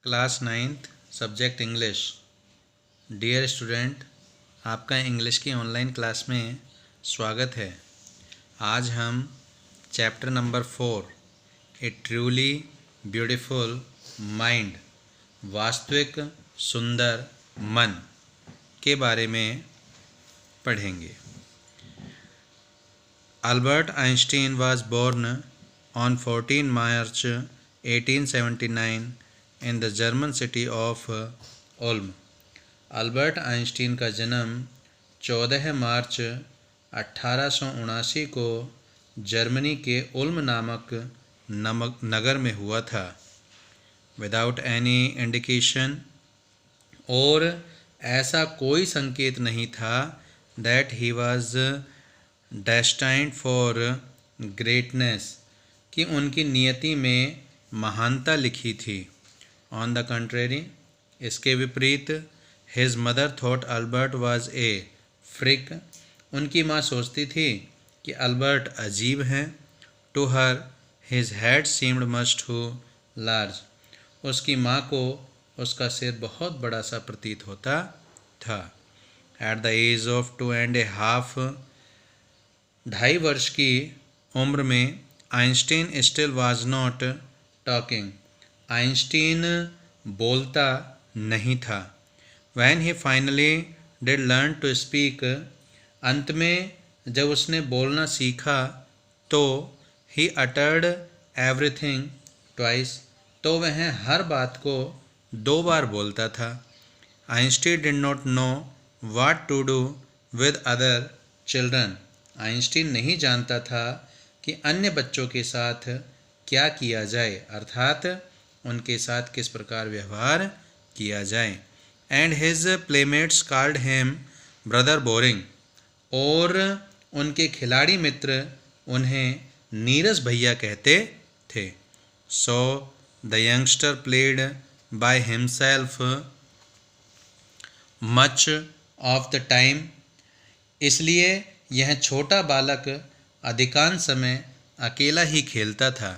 Class 9th subject English. Dear student, आपका English की online class में स्वागत है। आज हम chapter number 4 a truly beautiful mind, वास्तविक सुंदर मन के बारे में पढ़ेंगे। Albert Einstein was born on 14 March 1879 in the German city of Ulm. Albert Einstein का जन्म 14 मार्च 1879 को जर्मनी के उल्म नामक नगर में हुआ था। विदाउट एनी इंडिकेशन, और ऐसा कोई संकेत नहीं था that he was destined for greatness, कि उनकी नियति में महानता लिखी थी। ऑन द कंट्रेरी, इसके विपरीत, his mother thought Albert was a freak, उनकी माँ सोचती थी कि अल्बर्ट अजीब हैं। To her his head seemed much too large, उसकी माँ को उसका सिर बहुत बड़ा सा प्रतीत होता था। एट द एज ऑफ 2.5, 2.5 वर्ष की उम्र में, Einstein still was not talking, Einstein बोलता नहीं था। When he finally did learn to speak, अंत में जब उसने बोलना सीखा तो ही अटर्ड एवरीथिंग ट्वाइस, तो वह हर बात को 2 बार बोलता था। Einstein did not know what to do with other children, Einstein नहीं जानता था कि अन्य बच्चों के साथ क्या किया जाए, अर्थात उनके साथ किस प्रकार व्यवहार किया जाए। And his playmates called him brother boring, और उनके खिलाड़ी मित्र उन्हें नीरस भैया कहते थे। So the youngster played by himself much of the time, इसलिए यह छोटा बालक अधिकांश समय अकेला ही खेलता था।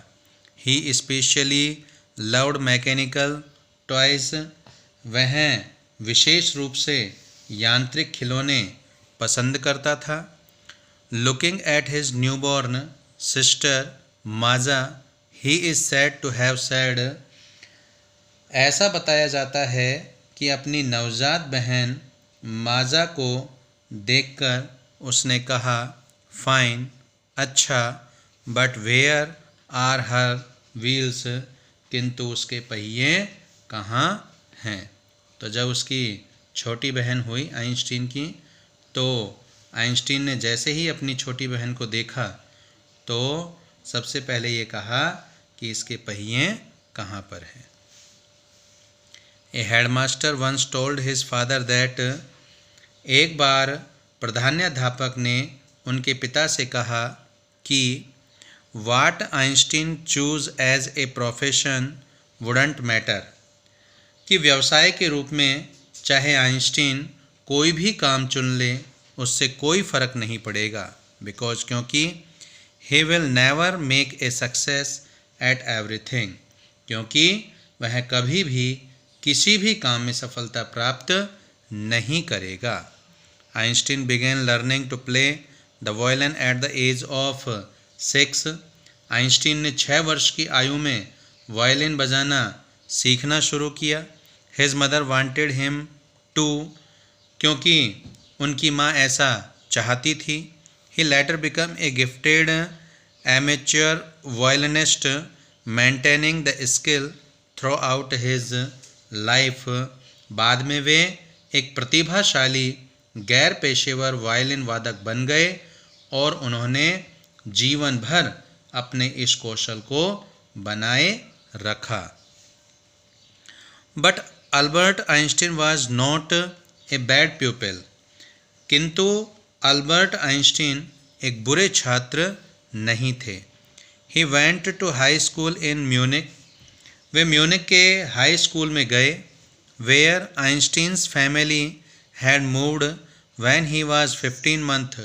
He specially loved mechanical toys, वह विशेष रूप से यांत्रिक खिलौने पसंद करता था। Looking at his newborn sister Maja, he is said to have said, ऐसा बताया जाता है कि अपनी नवजात बहन माजा को देखकर उसने कहा, फाइन, अच्छा, but where are her wheels, किंतु उसके पहिए कहाँ हैं। तो जब उसकी छोटी बहन हुई आइंस्टीन की, तो आइंस्टीन ने जैसे ही अपनी छोटी बहन को देखा तो सबसे पहले ये कहा कि इसके पहिए कहाँ पर हैं। A headmaster once told his father that, एक बार प्रधानाध्यापक ने उनके पिता से कहा कि what Einstein choose as a profession wouldn't matter, कि व्यवसाय के रूप में चाहे आइंस्टीन कोई भी काम चुन ले उससे कोई फ़र्क नहीं पड़ेगा। बिकॉज, क्योंकि he will never make a success at everything, क्योंकि वह कभी भी किसी भी काम में सफलता प्राप्त नहीं करेगा। Einstein began learning to play the violin at the age of 6, Einstein ने 6 वर्ष की आयु में वायलिन बजाना सीखना शुरू किया। His mother wanted him to, क्योंकि उनकी माँ ऐसा चाहती थी। He later become a gifted amateur violinist, maintaining the skill throughout his life, बाद में वे एक प्रतिभाशाली गैर पेशेवर वायलिन वादक बन गए और उन्होंने जीवन भर अपने इस कौशल को बनाए रखा। But Albert Einstein was not a bad pupil, किंतु अल्बर्ट आइंस्टीन एक बुरे छात्र नहीं थे। He went to high school in Munich, वे म्यूनिक के हाई स्कूल में गए। Where Einstein's family had moved when he was 15 month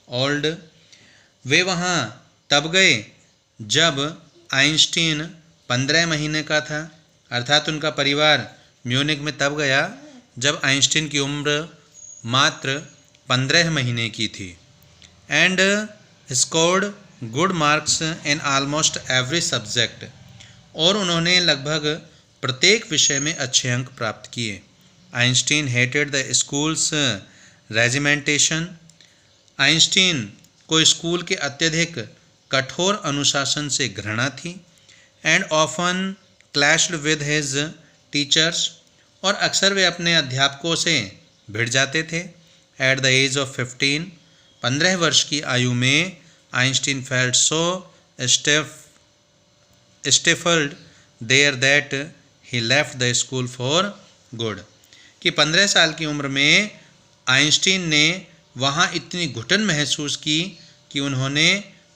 old, वे वहाँ तब गए जब आइंस्टीन 15 महीने का था। अर्थात उनका परिवार म्यूनिख में तब गया जब आइंस्टीन की उम्र मात्र 15 महीने की थी। And scored good marks in almost every subject, और उन्होंने लगभग प्रत्येक विषय में अच्छे अंक प्राप्त किए। Einstein hated the schools regimentation, Einstein को स्कूल के अत्यधिक कठोर अनुशासन से घृणा थी। And often clashed with his teachers, और अक्सर वे अपने अध्यापकों से भिड़ जाते थे। एट द एज ऑफ 15 वर्ष की आयु में Einstein felt so stifled there that he left the school for good, कि 15 साल की उम्र में आइंस्टीन ने वहाँ इतनी घुटन महसूस की कि उन्होंने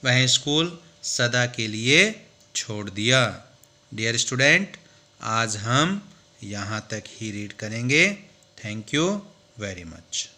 वह स्कूल सदा के लिए छोड़ दिया। डियर स्टूडेंट, आज हम यहाँ तक ही रीड करेंगे। Thank you very much.